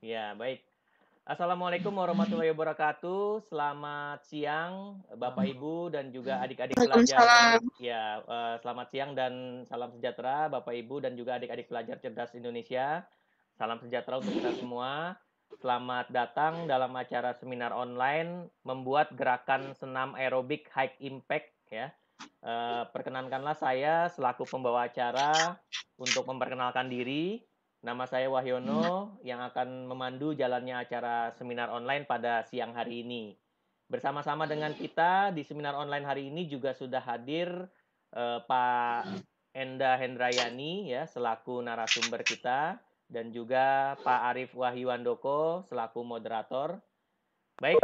Ya, baik. Assalamualaikum warahmatullahi wabarakatuh. Selamat siang, Bapak Ibu dan juga adik-adik pelajar. Waalaikumsalam. Ya, selamat siang dan salam sejahtera, Bapak Ibu dan juga adik-adik pelajar cerdas Indonesia. Salam sejahtera untuk kita semua. Selamat datang dalam acara seminar online membuat gerakan senam aerobik high impact ya. Perkenankanlah saya selaku pembawa acara untuk memperkenalkan diri. Nama saya Wahyono yang akan memandu jalannya acara seminar online pada siang hari ini. Bersama-sama dengan kita di seminar online hari ini juga sudah hadir Pak Enda Hendrayani ya selaku narasumber kita dan juga Pak Arief Wahyuandoko selaku moderator. Baik,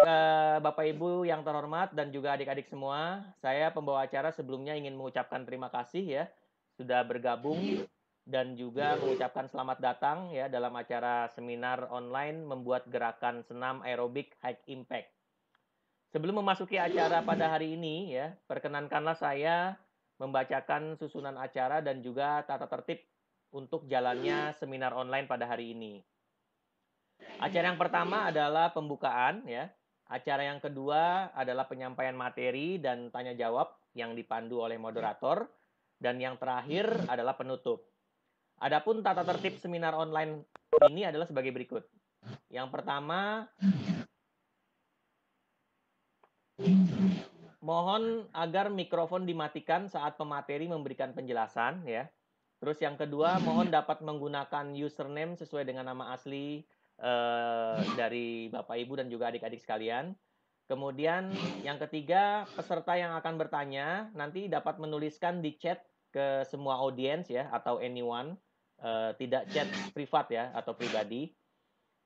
Bapak Ibu yang terhormat dan juga adik-adik semua, saya pembawa acara sebelumnya ingin mengucapkan terima kasih ya sudah bergabung dan juga mengucapkan selamat datang ya dalam acara seminar online membuat gerakan senam aerobik high impact. Sebelum memasuki acara pada hari ini ya, perkenankanlah saya membacakan susunan acara dan juga tata tertib untuk jalannya seminar online pada hari ini. Acara yang pertama adalah pembukaan ya. Acara yang kedua adalah penyampaian materi dan tanya jawab yang dipandu oleh moderator dan yang terakhir adalah penutup. Adapun tata tertib seminar online ini adalah sebagai berikut. Yang pertama, mohon agar mikrofon dimatikan saat pemateri memberikan penjelasan ya. Terus yang kedua, mohon dapat menggunakan username sesuai dengan nama asli dari Bapak Ibu dan juga adik-adik sekalian. Kemudian yang ketiga, peserta yang akan bertanya nanti dapat menuliskan di chat ke semua audiens ya atau anyone, tidak chat privat ya atau pribadi.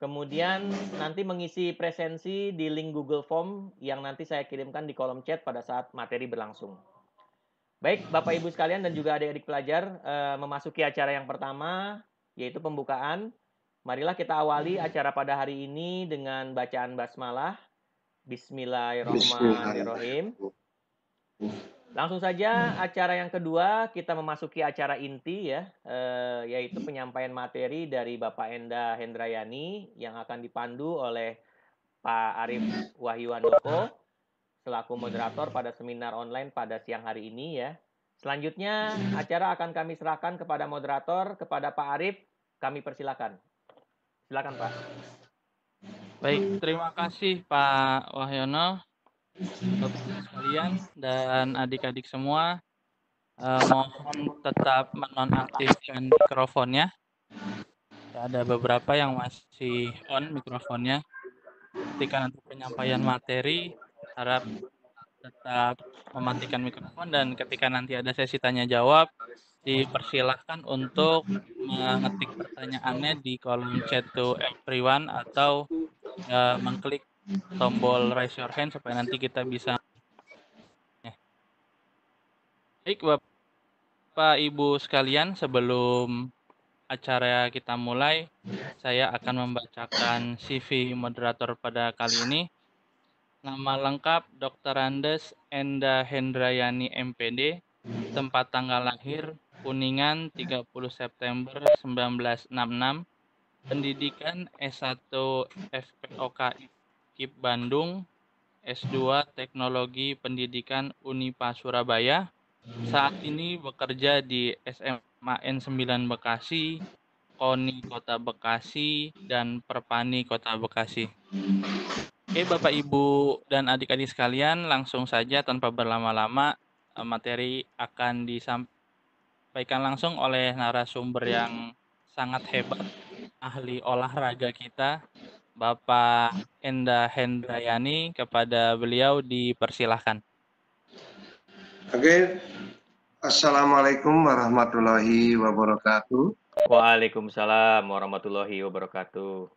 Kemudian nanti mengisi presensi di link Google Form yang nanti saya kirimkan di kolom chat pada saat materi berlangsung. Baik, Bapak Ibu sekalian dan juga adik-adik pelajar, memasuki acara yang pertama, yaitu pembukaan. Marilah kita awali acara pada hari ini dengan bacaan basmalah. Bismillahirrahmanirrahim. Langsung saja acara yang kedua kita memasuki acara inti ya, yaitu penyampaian materi dari Bapak Enda Hendrayani yang akan dipandu oleh Pak Arief Wahyuandoko selaku moderator pada seminar online pada siang hari ini ya. Selanjutnya acara akan kami serahkan kepada moderator, kepada Pak Arief, kami persilakan. Silakan Pak. Baik, terima kasih Pak Wahyono, Bapak sekalian dan adik-adik semua. Mohon tetap menonaktifkan mikrofonnya. Ada beberapa yang masih on mikrofonnya. Ketika nanti penyampaian materi, harap tetap mematikan mikrofon dan ketika nanti ada sesi tanya jawab, dipersilahkan untuk mengetik pertanyaannya di kolom chat to everyone atau mengklik tombol raise your hand supaya nanti kita bisa. Baik Bapak Ibu sekalian, sebelum acara kita mulai, saya akan membacakan CV moderator pada kali ini. Nama lengkap Dr. Andes Enda Hendrayani MPD, tempat tanggal lahir Kuningan 30 September 1966, pendidikan S1 FPOK KIP Bandung, S2 Teknologi Pendidikan Unipa Surabaya. Saat ini bekerja di SMA N9 Bekasi, KONI Kota Bekasi, dan Perpani Kota Bekasi. Oke, Bapak Ibu dan adik-adik sekalian, langsung saja tanpa berlama-lama, materi akan disampaikan langsung oleh narasumber yang sangat hebat, ahli olahraga kita, Bapak Enda Hendrayani. Kepada beliau dipersilahkan. Oke, Assalamualaikum warahmatullahi wabarakatuh. Waalaikumsalam warahmatullahi wabarakatuh.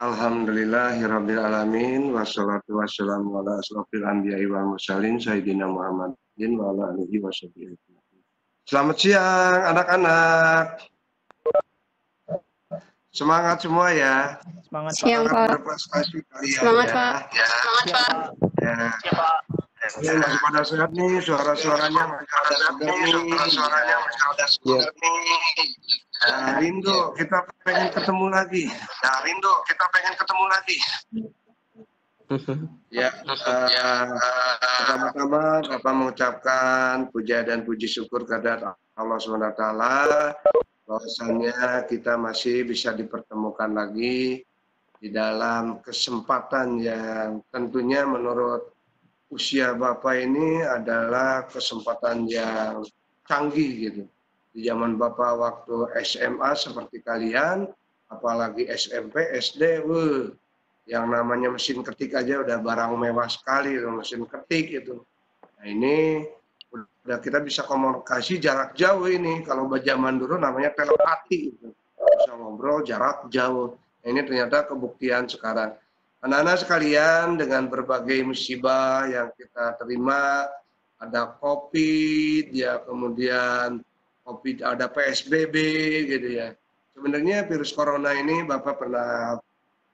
Alhamdulillahirabbil alamin wassalatu wassalamu ala asrofil anbiya'i wal mursalin sayyidina Muhammadin wa ala alihi washabihi. Selamat siang anak-anak. Semangat semua ya. Semangat Pak. Berprestasi kalian. Semangat ya. Pak. Semangat Pak. Ya. Ya, masih pada sehat nih, suara-suaranya masih ada segar nih. Rindu, kita pengen ketemu lagi. Rindu, kita pengen ketemu lagi. Ya, pertama-tama Bapak mengucapkan puja dan puji syukur kepada Allah SWT bahwasannya kita masih bisa dipertemukan lagi di dalam kesempatan yang tentunya menurut usia Bapak ini adalah kesempatan yang canggih gitu. Di zaman Bapak waktu SMA seperti kalian, apalagi SMP, SD, yang namanya mesin ketik aja udah barang mewah sekali, mesin ketik itu. Nah ini udah kita bisa komunikasi jarak jauh ini. Kalau zaman dulu namanya telepati, gitu. Bisa ngobrol jarak jauh. Nah, ini ternyata kebuktian sekarang. Anak-anak sekalian, dengan berbagai musibah yang kita terima, ada COVID, ya kemudian COVID, ada PSBB, gitu ya. Sebenarnya virus corona ini Bapak pernah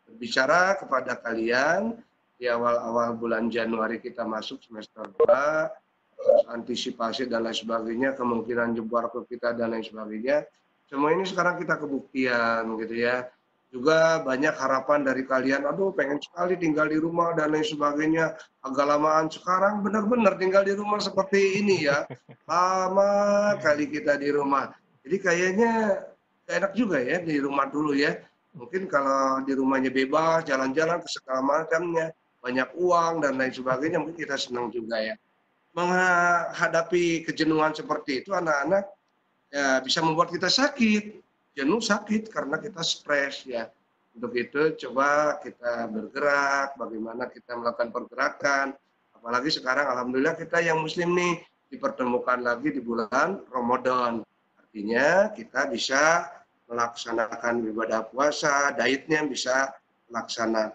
berbicara kepada kalian di awal-awal bulan Januari kita masuk semester 2, antisipasi dan lain sebagainya, kemungkinan jebak ke kita dan lain sebagainya. Semua ini sekarang kita kebuktian gitu ya. Juga banyak harapan dari kalian, aduh pengen sekali tinggal di rumah dan lain sebagainya. Agak lamaan sekarang benar-benar tinggal di rumah seperti ini ya. Lama kali kita di rumah. Jadi kayaknya enak juga ya di rumah dulu ya. Mungkin kalau di rumahnya bebas, jalan-jalan ke segala macamnya, banyak uang dan lain sebagainya, mungkin kita senang juga ya. Menghadapi kejenuhan seperti itu, anak-anak ya bisa membuat kita sakit. Jenuh sakit karena kita stres ya. Untuk itu coba kita bergerak, bagaimana kita melakukan pergerakan. Apalagi sekarang alhamdulillah kita yang muslim nih dipertemukan lagi di bulan Ramadan. Artinya kita bisa melaksanakan ibadah puasa, dietnya bisa melaksanakan.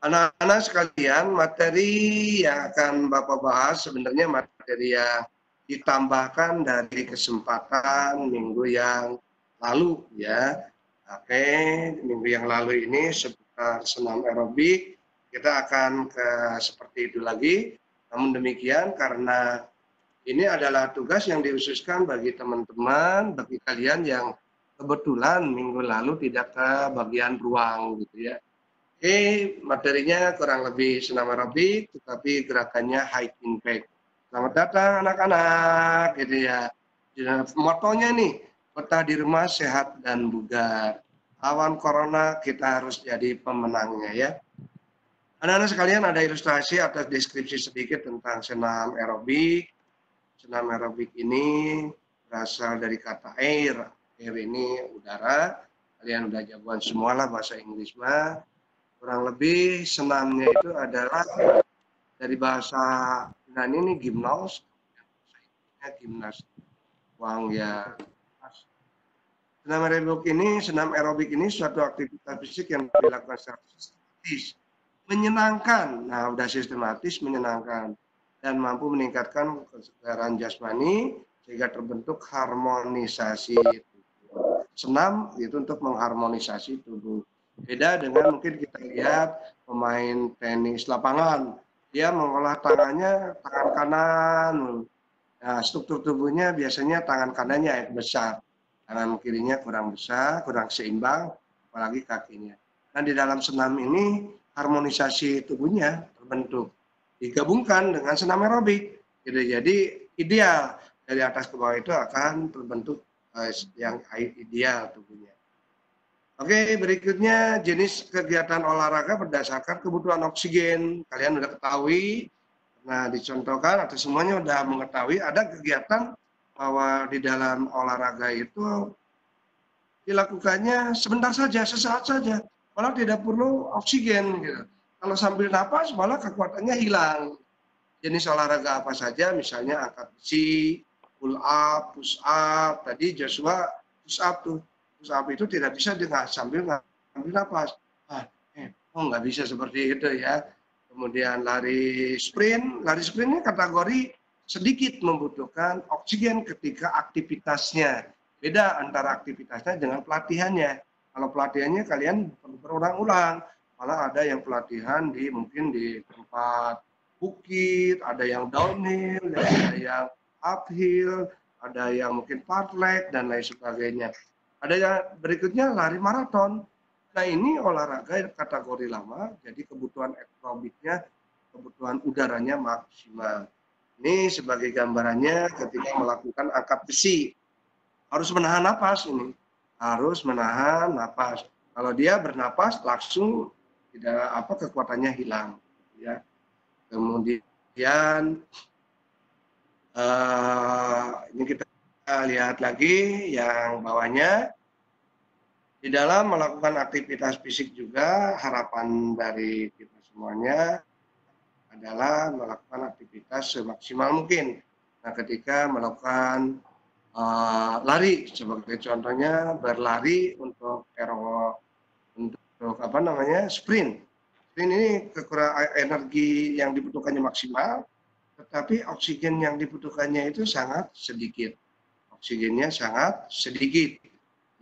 Anak-anak sekalian, materi yang akan Bapak bahas sebenarnya materi yang ditambahkan dari kesempatan minggu yang lalu ya. Oke, minggu yang lalu ini seputar senam aerobik, kita akan seperti itu lagi. Namun demikian karena ini adalah tugas yang dihususkan bagi teman-teman, bagi kalian yang kebetulan minggu lalu tidak ke bagian ruang gitu ya. Oke, materinya kurang lebih senam aerobik, tetapi gerakannya high impact. Selamat datang anak-anak, gitu ya. Motonya nih, betah di rumah sehat dan bugar. Lawan corona kita harus jadi pemenangnya ya. Anak-anak sekalian ada ilustrasi atau deskripsi sedikit tentang senam aerobik. Senam aerobik ini berasal dari kata air. Air ini udara. Kalian udah jagoan semua lah bahasa Inggris mah. Kurang lebih senamnya itu adalah dari bahasa Yunani ini gimnos, gimnas, uang ya. Senam aerobik ini suatu aktivitas fisik yang dilakukan secara sistematis, menyenangkan. Nah, udah sistematis, menyenangkan dan mampu meningkatkan kesegaran jasmani sehingga terbentuk harmonisasi tubuh. Senam itu untuk mengharmonisasi tubuh. Beda dengan mungkin kita lihat pemain tenis lapangan, dia mengolah tangannya tangan kanan. Nah, struktur tubuhnya biasanya tangan kanannya yang besar, tangan kirinya kurang besar, kurang seimbang, apalagi kakinya. Nah, di dalam senam ini harmonisasi tubuhnya terbentuk, digabungkan dengan senam aerobik. Gitu. Jadi ideal dari atas ke bawah itu akan terbentuk yang ideal tubuhnya. Oke, berikutnya jenis kegiatan olahraga berdasarkan kebutuhan oksigen. Kalian sudah ketahui, nah dicontohkan atau semuanya sudah mengetahui ada kegiatan bahwa di dalam olahraga itu dilakukannya sebentar saja, sesaat saja, malah tidak perlu oksigen. Gitu. Kalau sambil napas, malah kekuatannya hilang. Jenis olahraga apa saja, misalnya angkat besi, pull up, push up. Tadi Joshua push up tuh. Push up itu tidak bisa dengan sambil ngambil napas. Nggak bisa seperti itu ya. Kemudian lari sprintnya kategori sedikit membutuhkan oksigen ketika aktivitasnya. Beda antara aktivitasnya dengan pelatihannya. Kalau pelatihannya kalian berulang-ulang, malah ada yang pelatihan mungkin di tempat bukit, ada yang downhill, ada yang uphill, ada yang mungkin fartlek dan lain sebagainya. Ada yang berikutnya lari maraton. Nah ini olahraga kategori lama, jadi kebutuhan aerobiknya, kebutuhan udaranya maksimal. Ini sebagai gambarannya ketika melakukan angkat besi, harus menahan napas ini, harus menahan napas. Kalau dia bernapas langsung tidak kekuatannya hilang. Ya. Kemudian ini kita lihat lagi yang bawahnya. Di dalam melakukan aktivitas fisik juga harapan dari kita semuanya adalah melakukan aktivitas semaksimal mungkin. Nah, ketika melakukan lari sebagai contohnya berlari untuk sprint. Sprint ini kekurangan energi yang dibutuhkannya maksimal, tetapi oksigen yang dibutuhkannya itu sangat sedikit. Oksigennya sangat sedikit.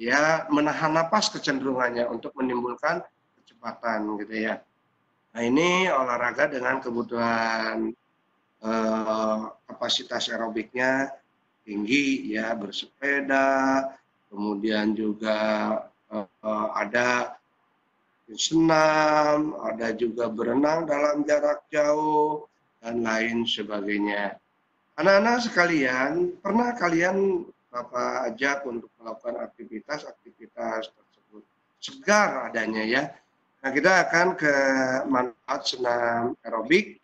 Ya, menahan napas kecenderungannya untuk menimbulkan kecepatan gitu ya. Nah, ini olahraga dengan kebutuhan kapasitas aerobiknya tinggi ya, bersepeda, kemudian juga ada senam, ada juga berenang dalam jarak jauh dan lain sebagainya. Anak-anak sekalian, pernah kalian Bapak ajak untuk melakukan aktivitas tersebut segar adanya ya. Nah, kita akan ke manfaat senam aerobik.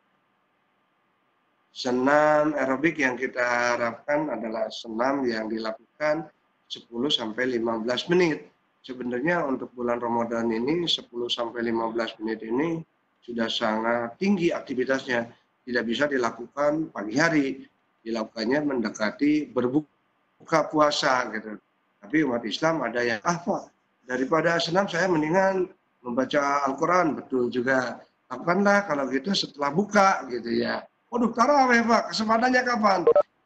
Senam aerobik yang kita harapkan adalah senam yang dilakukan 10 sampai 15 menit. Sebenarnya untuk bulan Ramadan ini 10 sampai 15 menit ini sudah sangat tinggi aktivitasnya. Tidak bisa dilakukan pagi hari. Dilakukannya mendekati berbuka puasa gitu. Tapi umat Islam ada yang Pak, daripada senam saya mendingan membaca Al-Quran. Betul juga. Lakukanlah kalau gitu setelah buka gitu ya. Waduh, tarawih Pak, kesempatannya kapan?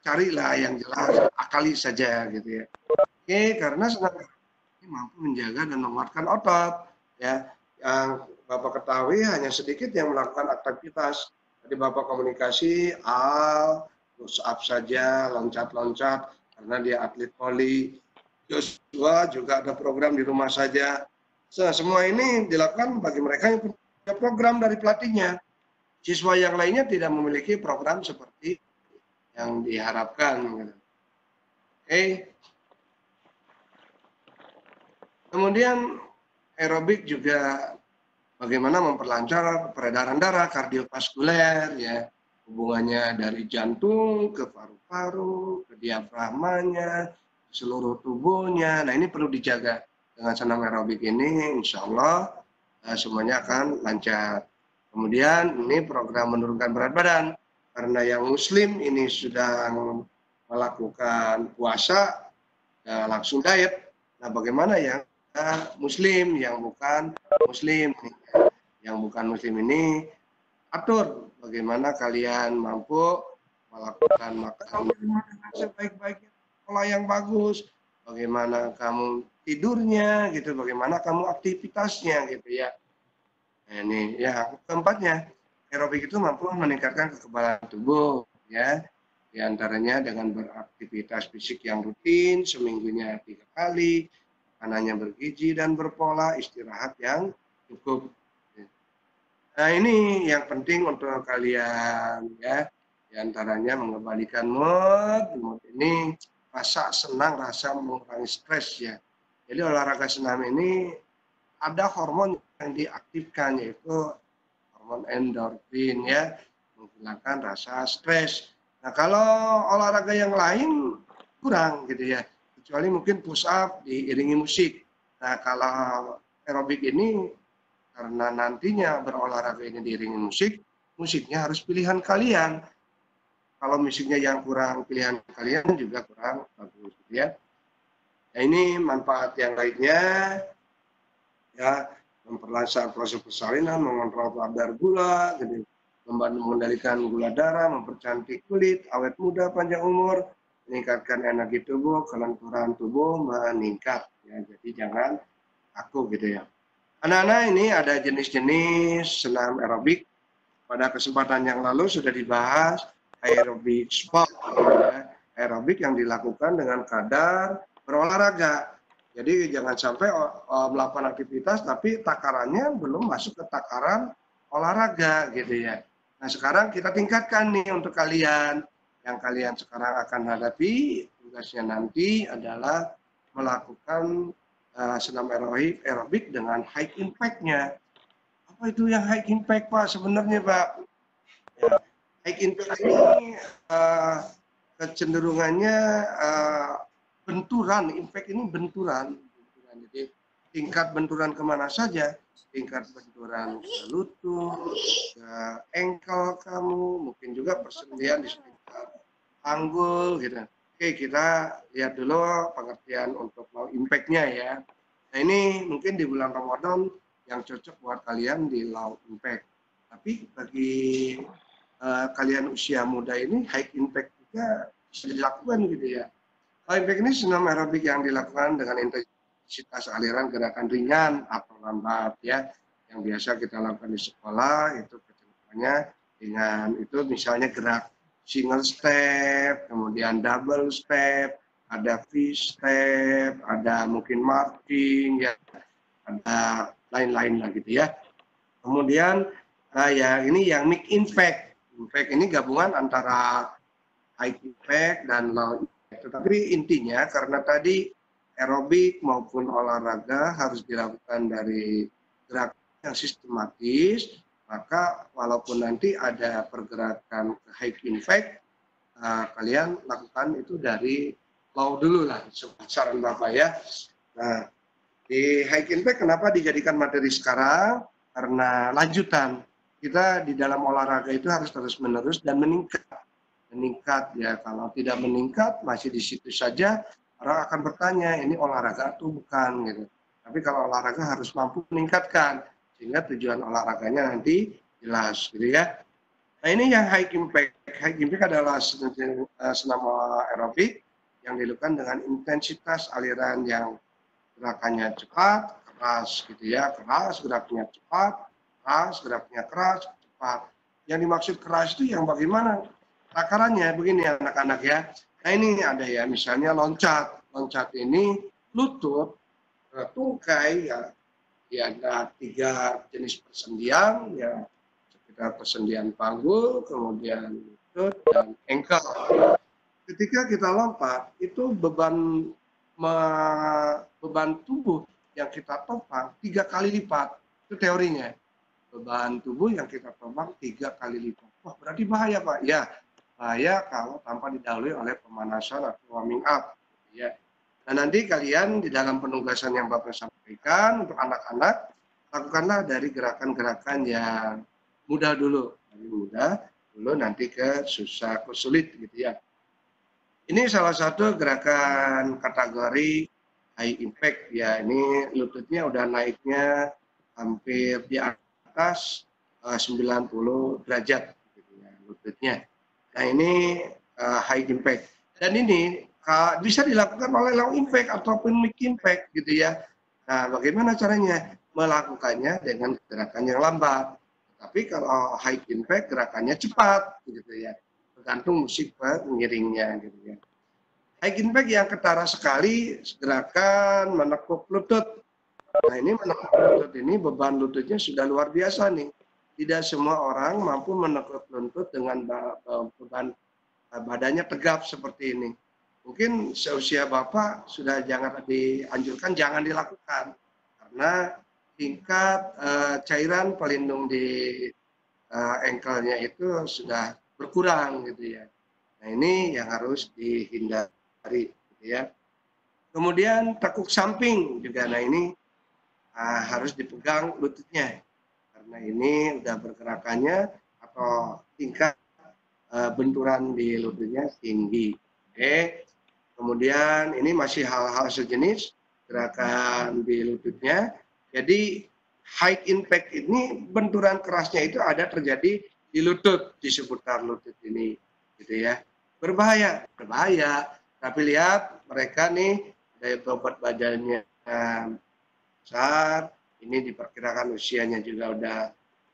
Carilah yang jelas, akali saja gitu ya. Oke, karena senam ini mampu menjaga dan menguatkan otot ya. Yang Bapak ketahui hanya sedikit yang melakukan aktivitas. Tadi Bapak komunikasi push up saja, loncat-loncat, karena dia atlet voli. Joshua juga ada program di rumah saja. Semua ini dilakukan bagi mereka yang punya program dari pelatihnya. Siswa yang lainnya tidak memiliki program seperti yang diharapkan. Oke. Kemudian aerobik juga bagaimana memperlancar peredaran darah, kardiovaskuler, ya. Hubungannya dari jantung ke paru-paru, ke diafragmanya, seluruh tubuhnya. Nah, ini perlu dijaga. Dengan senam aerobik ini, insya Allah semuanya akan lancar. Kemudian ini program menurunkan berat badan. Karena yang muslim ini sedang melakukan puasa, langsung diet. Nah, bagaimana yang muslim, yang bukan muslim? Yang bukan muslim ini atur bagaimana kalian mampu melakukan makanan sebaik-baiknya, pola yang bagus, bagaimana kamu tidurnya gitu, bagaimana kamu aktivitasnya gitu ya. Nah, ini ya keempatnya, aerobik itu mampu meningkatkan kekebalan tubuh ya, diantaranya dengan beraktivitas fisik yang rutin seminggunya 3 kali, makanannya bergizi dan berpola, istirahat yang cukup. Nah, ini yang penting untuk kalian ya, diantaranya mengembalikan mood ini rasa senang, rasa mengurangi stres ya. Jadi olahraga senam ini ada hormon yang diaktifkan, yaitu hormon endorfin ya, menghilangkan rasa stres. Nah, kalau olahraga yang lain kurang gitu ya, kecuali mungkin push up diiringi musik. Nah, kalau aerobik ini karena nantinya berolahraga ini diiringi musik, musiknya harus pilihan kalian. Kalau musiknya yang kurang pilihan kalian juga kurang bagus gitu ya. Nah, ini manfaat yang lainnya ya, memperlancar proses persalinan, mengontrol kadar gula, jadi membantu mengendalikan gula darah, mempercantik kulit, awet muda, panjang umur, meningkatkan energi tubuh, kelenturan tubuh meningkat ya. Jadi jangan kaku gitu ya. Anak-anak, ini ada jenis-jenis senam aerobik. Pada kesempatan yang lalu sudah dibahas aerobik sport, ya. Aerobik yang dilakukan dengan kadar berolahraga. Jadi jangan sampai melakukan aktivitas tapi takarannya belum masuk ke takaran olahraga gitu ya. Nah sekarang kita tingkatkan nih untuk kalian. Yang kalian sekarang akan hadapi, tugasnya nanti adalah melakukan senam aerobik dengan high impact-nya. Apa itu yang high impact Pak sebenarnya Pak? Ya, high impact ini kecenderungannya benturan, impact ini benturan. Jadi tingkat benturan kemana saja, tingkat benturan ke lutut, ke ankle kamu, mungkin juga persendian di sekitar panggul gitu. Oke, kita lihat dulu pengertian untuk low impact-nya ya. Nah ini mungkin di bulan Ramadan yang cocok buat kalian di low impact. Tapi bagi kalian usia muda ini high impact juga bisa dilakukan gitu ya. Low impact ini senam aerobik yang dilakukan dengan intensitas aliran gerakan ringan atau lambat ya. Yang biasa kita lakukan di sekolah itu kecenderungannya dengan itu misalnya gerak single step, kemudian double step, ada V-step, ada mungkin marching, ya, ada lain-lain lah gitu ya. Kemudian ya ini yang mid impact. Impact ini gabungan antara high impact dan low impact. Tetapi intinya karena tadi aerobik maupun olahraga harus dilakukan dari gerakan yang sistematis, maka walaupun nanti ada pergerakan ke high impact, kalian lakukan itu dari low dulu lah, saran Bapak ya. Nah, di high impact kenapa dijadikan materi sekarang? Karena lanjutan. Kita di dalam olahraga itu harus terus-menerus dan meningkat. Meningkat ya, kalau tidak meningkat masih di situ saja, orang akan bertanya, ini olahraga atau bukan gitu. Tapi kalau olahraga harus mampu meningkatkan, sehingga tujuan olahraganya nanti jelas gitu ya. Nah ini yang high impact. High impact adalah senam aerobik yang dilakukan dengan intensitas aliran yang gerakannya cepat, keras gitu ya, keras geraknya cepat, keras geraknya keras, cepat. Yang dimaksud keras itu yang bagaimana? Takarannya begini anak-anak ya. Nah ini ada ya, misalnya loncat. Loncat ini lutut, tungkai ya, ada 3 jenis persendian ya, sekitar persendian panggul, kemudian lutut dan ankle. Ketika kita lompat itu beban tubuh yang kita topang 3 kali lipat. Itu teorinya. Beban tubuh yang kita topang 3 kali lipat. Wah, berarti bahaya, Pak. Ya, bahaya kalau tanpa didahului oleh pemanasan atau warming up. Ya. Nah, nanti kalian di dalam penugasan yang Bapak sampaikan untuk anak-anak, lakukanlah dari gerakan-gerakan yang mudah dulu. Dari mudah dulu nanti ke susah, ke sulit gitu ya. Ini salah satu gerakan kategori high impact ya. Ini lututnya udah naiknya hampir di atas 90 derajat gitu ya, lututnya. Nah ini high impact. Dan ini bisa dilakukan oleh low impact ataupun mid impact gitu ya. Nah bagaimana caranya? Melakukannya dengan gerakan yang lambat. Tapi kalau high impact gerakannya cepat gitu ya. Tergantung musik pengiringnya gitu ya. High impact yang ketara sekali gerakan menekuk lutut. Nah ini menekuk lutut ini beban lututnya sudah luar biasa nih. Tidak semua orang mampu menekuk lutut dengan beban badannya tegap seperti ini. Mungkin seusia Bapak sudah jangan dianjurkan, jangan dilakukan. Karena tingkat cairan pelindung di ankle-nya itu sudah berkurang gitu ya. Nah ini yang harus dihindari gitu ya. Kemudian tekuk samping juga, nah ini harus dipegang lututnya karena ini udah bergerakannya atau tingkat benturan di lututnya tinggi. Oke. Kemudian ini masih hal-hal sejenis gerakan di lututnya. Jadi high impact ini benturan kerasnya itu ada terjadi di lutut, di seputar lutut ini gitu ya. Berbahaya. Tapi lihat mereka nih daya bobot badannya besar, ini diperkirakan usianya juga udah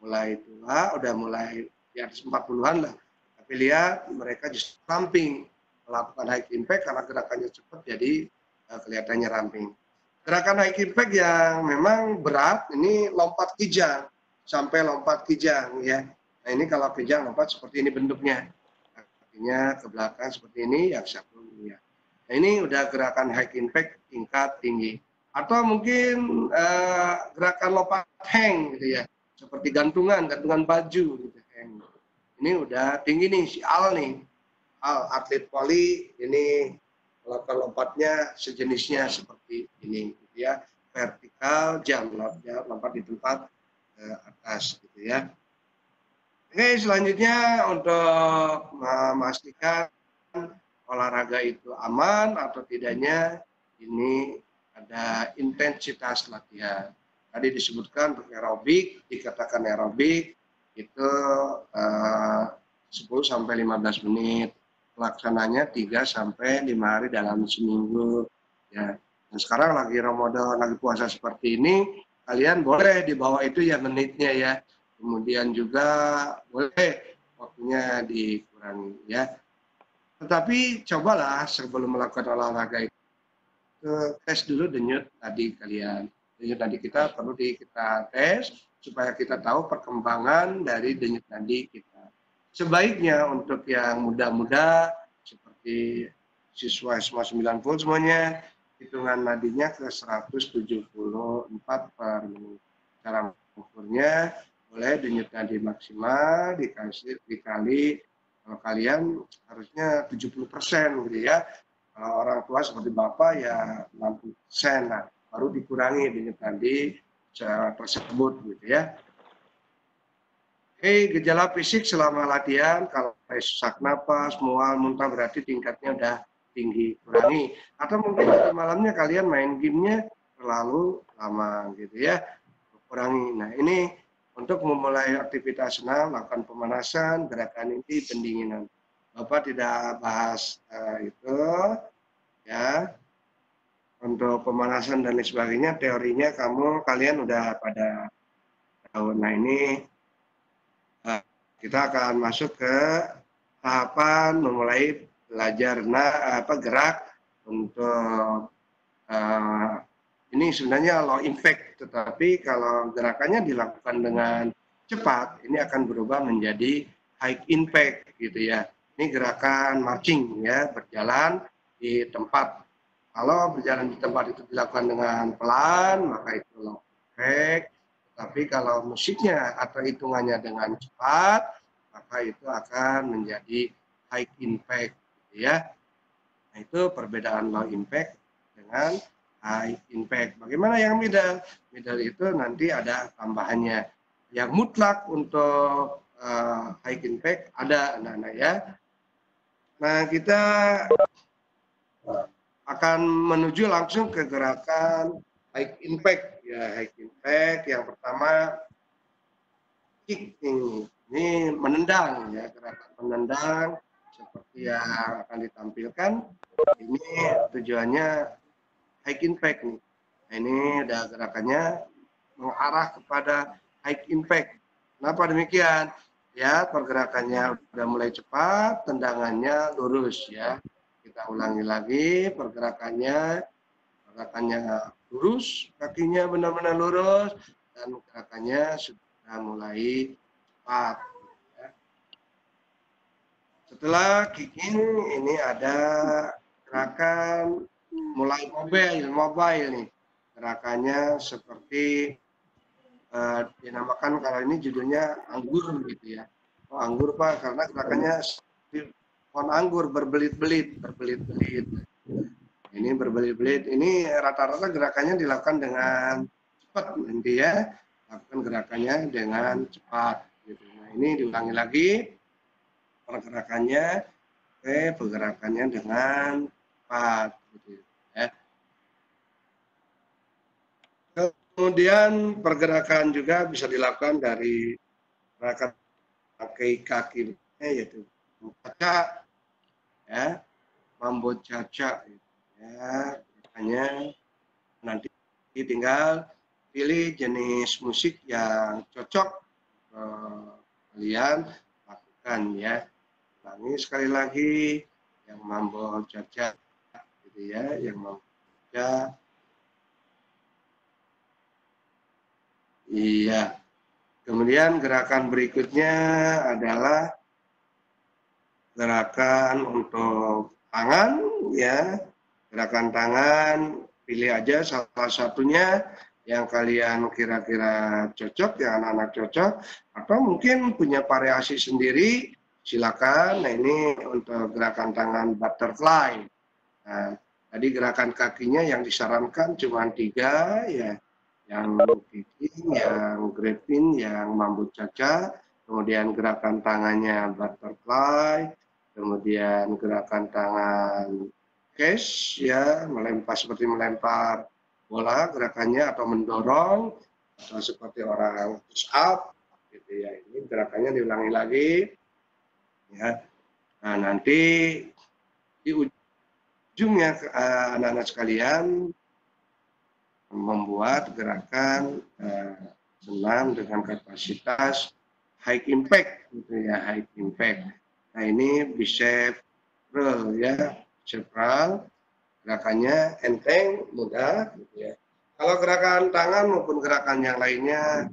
mulai tua, udah mulai di atas 40-an lah. Tapi lihat mereka justru ramping melakukan high impact karena gerakannya cepat jadi kelihatannya ramping. Gerakan high impact yang memang berat ini lompat kijang sampai lompat kijang ya. Nah ini kalau kijang lompat seperti ini bentuknya, artinya ke belakang seperti ini, yang satu ya. Nah ini udah gerakan high impact tingkat tinggi. Atau mungkin gerakan lompat hang gitu ya, seperti gantungan baju gitu. Hang. Ini udah tinggi nih si Al nih, Al atlet voli ini melakukan lompatnya sejenisnya seperti ini gitu ya, vertikal jam lompat di tempat atas gitu ya. Oke, selanjutnya untuk memastikan olahraga itu aman atau tidaknya, ini ada intensitas latihan. Tadi disebutkan untuk aerobik, dikatakan aerobik itu 10 sampai 15 menit. Pelaksananya 3 sampai 5 hari dalam seminggu ya. Nah, sekarang lagi Ramadan, lagi puasa seperti ini, kalian boleh di bawah itu ya menitnya ya. Kemudian juga boleh waktunya dikurangi ya. Tetapi cobalah sebelum melakukan olahraga itu tes dulu denyut nadi kalian. Denyut nadi kita perlu kita tes supaya kita tahu perkembangan dari denyut nadi kita. Sebaiknya untuk yang muda-muda seperti siswa SMA 90 semuanya, hitungan nadinya ke 174 per menit. Cara mengukurnya boleh denyut nadi maksimal dikali kalau kalian harusnya 70% gitu ya. Kalau orang tua seperti Bapak ya 60%, nah, baru dikurangi denyut nadi tersebut gitu ya. Gejala fisik selama latihan, kalau sesak napas, mual, muntah berarti tingkatnya udah tinggi, kurangi. Atau mungkin tadi malamnya kalian main gamenya terlalu lama gitu ya, kurangi. Nah ini untuk memulai aktivitas senam, lakukan pemanasan, gerakan inti, pendinginan. Bapak tidak bahas itu ya. Untuk pemanasan dan lain sebagainya, teorinya kalian udah pada tahu. Nah ini kita akan masuk ke tahapan memulai belajar gerak untuk ini sebenarnya low impact, tetapi kalau gerakannya dilakukan dengan cepat, ini akan berubah menjadi high impact gitu ya. Ini gerakan marching ya, berjalan di tempat. Kalau berjalan di tempat itu dilakukan dengan pelan, maka itu low impact. Tapi kalau musiknya atau hitungannya dengan cepat, maka itu akan menjadi high impact gitu ya. Nah, itu perbedaan low impact dengan high impact. Bagaimana yang middle? Middle itu nanti ada tambahannya. Yang mutlak untuk high impact ada anak-anak ya. Nah, kita akan menuju langsung ke gerakan high impact. Ya, high impact yang pertama kick ini menendang ya, gerakan menendang seperti yang akan ditampilkan. Ini tujuannya high impact nih. Nah, ini ada gerakannya mengarah kepada high impact. Kenapa demikian? Ya, pergerakannya sudah mulai cepat, tendangannya lurus ya. Kita ulangi lagi pergerakannya lurus, kakinya benar-benar lurus, dan gerakannya sudah mulai cepat. Ya. Setelah kicking ini ada gerakan mulai mobile nih. Gerakannya seperti dinamakan kalau ini judulnya anggur gitu ya. Oh, anggur Pak, karena gerakannya pohon anggur berbelit-belit. Ini berbelit-belit. Ini rata-rata gerakannya dilakukan dengan cepat nanti ya. Lakukan gerakannya dengan cepat. Gitu. Nah, ini diulangi lagi pergerakannya. Pergerakannya dengan cepat. Gitu ya. Kemudian pergerakan juga bisa dilakukan dari gerakan kaki yaitu caca ya, mambo caca ya, makanya nanti tinggal pilih jenis musik yang cocok kalian lakukan ya. Ulangi sekali lagi yang mambo caca gitu ya, yang mambo caca. Iya. Kemudian gerakan berikutnya adalah gerakan untuk tangan, ya. Gerakan tangan, pilih aja salah satunya yang kalian kira-kira cocok, yang anak-anak cocok, atau mungkin punya variasi sendiri, silakan. Nah, ini untuk gerakan tangan butterfly. Nah, tadi gerakan kakinya yang disarankan cuma 3, ya. Yang kicking, yang grappling, yang mambu caca, kemudian gerakan tangannya butterfly, kemudian gerakan tangan cash, ya, melempar seperti melempar bola gerakannya, atau mendorong, atau seperti orang push up, gitu ya. Ini gerakannya diulangi lagi, ya. Nah, nanti di ujungnya anak-anak sekalian membuat gerakan senam dengan kapasitas high impact, gitu ya, high impact. Nah, ini bicep curl, ya, bicep curl, gerakannya enteng, mudah, gitu ya. Kalau gerakan tangan maupun gerakan yang lainnya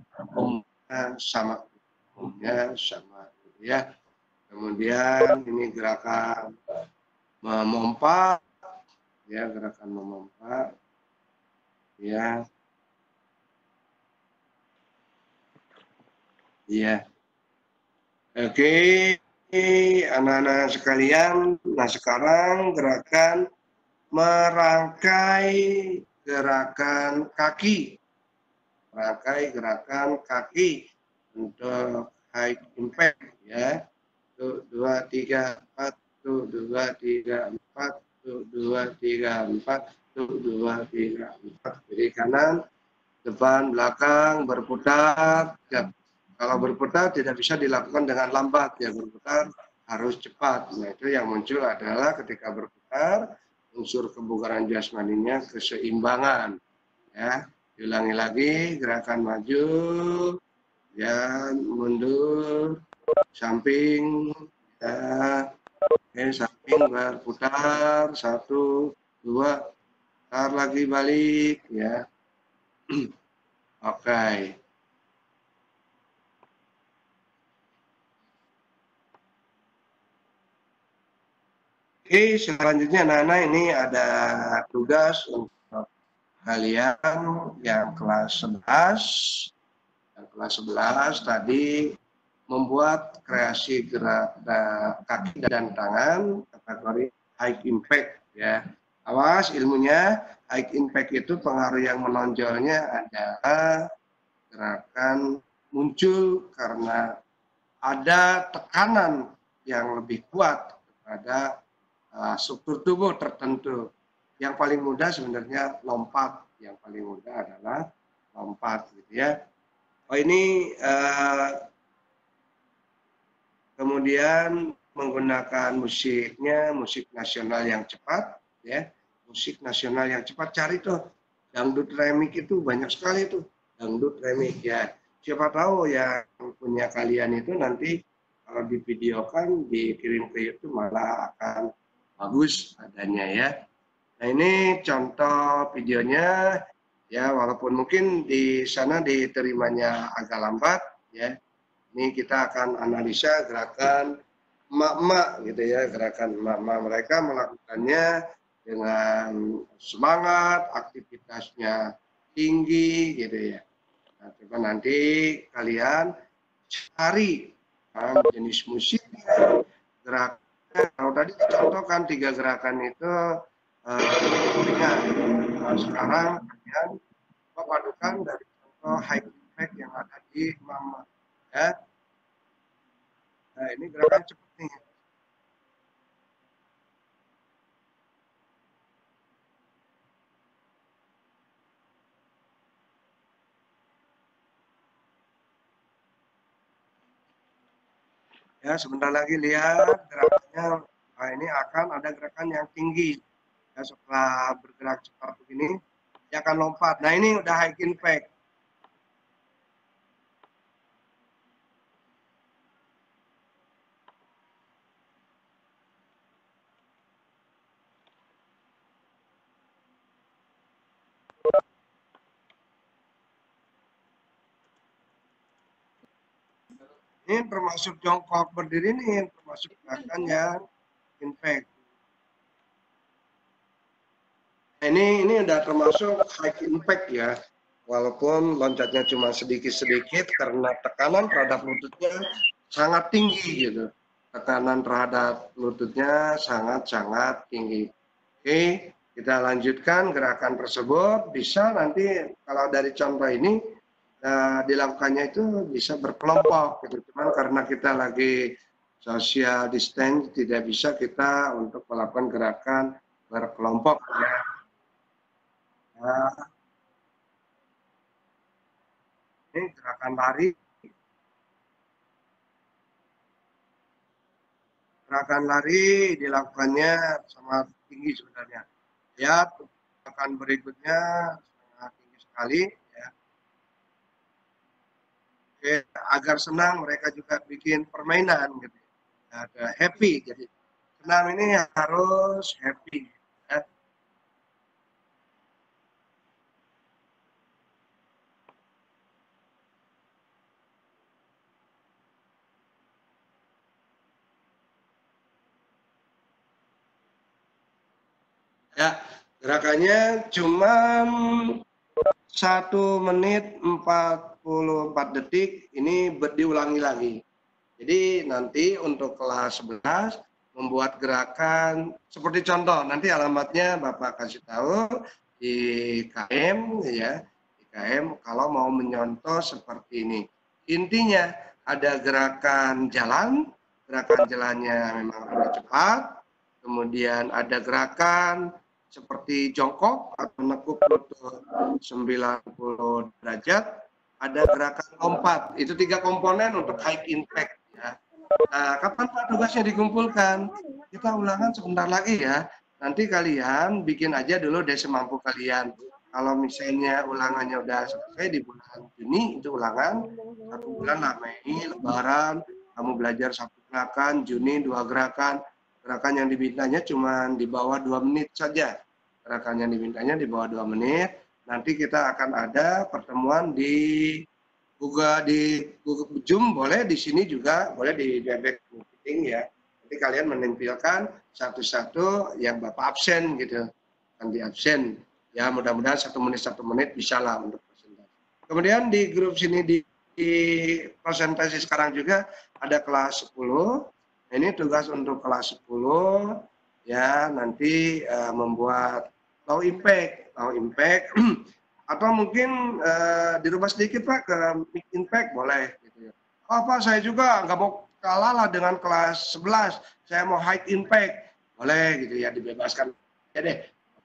sama, sama, gitu ya. Kemudian ini gerakan memompa, ya, gerakan memompa, ya, iya. Oke, anak-anak sekalian. Nah, sekarang gerakan merangkai gerakan kaki. Merangkai gerakan kaki untuk high impact, ya. 1, 2, 3, 4, 1, 2, 3, 4, 1, 2, 3, 4, 1, 2, 3, 4. Kiri kanan, depan, belakang, berputar. Ya. Kalau berputar tidak bisa dilakukan dengan lambat, ya, berputar harus cepat. Nah, itu yang muncul adalah ketika berputar, unsur kebugaran jasmaninya keseimbangan. Ya, diulangi lagi, gerakan maju, ya, mundur, samping, ya, samping berputar, 1, 2, putar lagi balik, ya. Oke. Oke, selanjutnya Nana, ini ada tugas untuk kalian yang kelas 11. Yang kelas 11 tadi membuat kreasi gerak kaki dan tangan kategori high impact, ya. Awas ilmunya, high impact itu pengaruh yang menonjolnya adalah gerakan muncul karena ada tekanan yang lebih kuat kepada struktur tubuh tertentu. Yang paling mudah sebenarnya lompat. Yang paling mudah adalah lompat, gitu ya. Oh, ini kemudian menggunakan musiknya, musik nasional yang cepat, ya. Musik nasional yang cepat, cari tuh dangdut remix, itu banyak sekali tuh dangdut remix, ya. Siapa tahu yang punya kalian itu nanti kalau divideokan, dikirim ke YouTube malah akan bagus adanya, ya. Nah, ini contoh videonya, ya, walaupun mungkin di sana diterimanya agak lambat, ya. Ini kita akan analisa gerakan emak-emak, gitu ya, gerakan emak-emak. Mereka melakukannya dengan semangat, aktivitasnya tinggi, gitu ya. Nah, coba nanti kalian cari jenis musik, gerakan. Kalau tadi dicontohkan 3 gerakan itu ringan. Nah, sekarang kalian padukan dari contoh high impact yang ada di mama, ya. Nah, ini gerakan cepat nih. Ya, sebentar lagi lihat gerakannya. Nah, ini akan ada gerakan yang tinggi. Ya, setelah bergerak cepat begini, dia akan lompat. Nah, ini udah high impact. Ini termasuk jongkok berdiri nih, termasuk gerakan yang impact. Ini udah termasuk high impact ya. Walaupun loncatnya cuma sedikit-sedikit karena tekanan terhadap lututnya sangat tinggi gitu. Tekanan terhadap lututnya sangat-sangat tinggi. Oke, kita lanjutkan gerakan tersebut. Bisa nanti kalau dari contoh ini dilakukannya itu bisa berkelompok gitu. Cuman karena kita lagi social distance tidak bisa kita untuk melakukan gerakan berkelompok ya. Nah, ini gerakan lari. Gerakan lari dilakukannya sangat tinggi sebenarnya. Ya, gerakan berikutnya sangat tinggi sekali. Ya. Oke, agar senang mereka juga bikin permainan gitu. Ada happy, jadi senam ini harus happy. Ya. Ya, gerakannya cuma 1 menit 44 detik, ini diulangi lagi. Jadi nanti untuk kelas 11 membuat gerakan seperti contoh, nanti alamatnya Bapak kasih tahu di KM ya, di KM kalau mau menyontoh seperti ini. Intinya ada gerakan jalannya memang agak cepat, kemudian ada gerakan seperti jongkok atau menekuk lutut 90 derajat, ada gerakan lompat. Itu 3 komponen untuk high impact ya. Nah, kapan Pak tugasnya dikumpulkan? Kita ulangan sebentar lagi ya. Nanti kalian bikin aja dulu deh semampu kalian. Kalau misalnya ulangannya udah selesai di bulan Juni, itu ulangan 1 bulan lah, Mei, Lebaran, kamu belajar 1 gerakan, Juni 2 gerakan. Gerakan yang dimintanya cuma di bawah 2 menit saja. Gerakan yang dimintanya di bawah 2 menit. Nanti kita akan ada pertemuan di Google Zoom, boleh di sini juga, boleh di Webex meeting ya. Nanti kalian menampilkan satu-satu yang Bapak absen gitu, nanti absen. Ya mudah-mudahan 1 menit bisa lah untuk presentasi. Kemudian di grup sini di presentasi sekarang juga ada kelas 10. Ini tugas untuk kelas 10 ya, nanti membuat low impact atau mungkin dirubah sedikit Pak ke big impact boleh gitu ya. Oh Pak, saya juga nggak mau kalah lah dengan kelas 11, saya mau high impact, boleh gitu ya, dibebaskan ya deh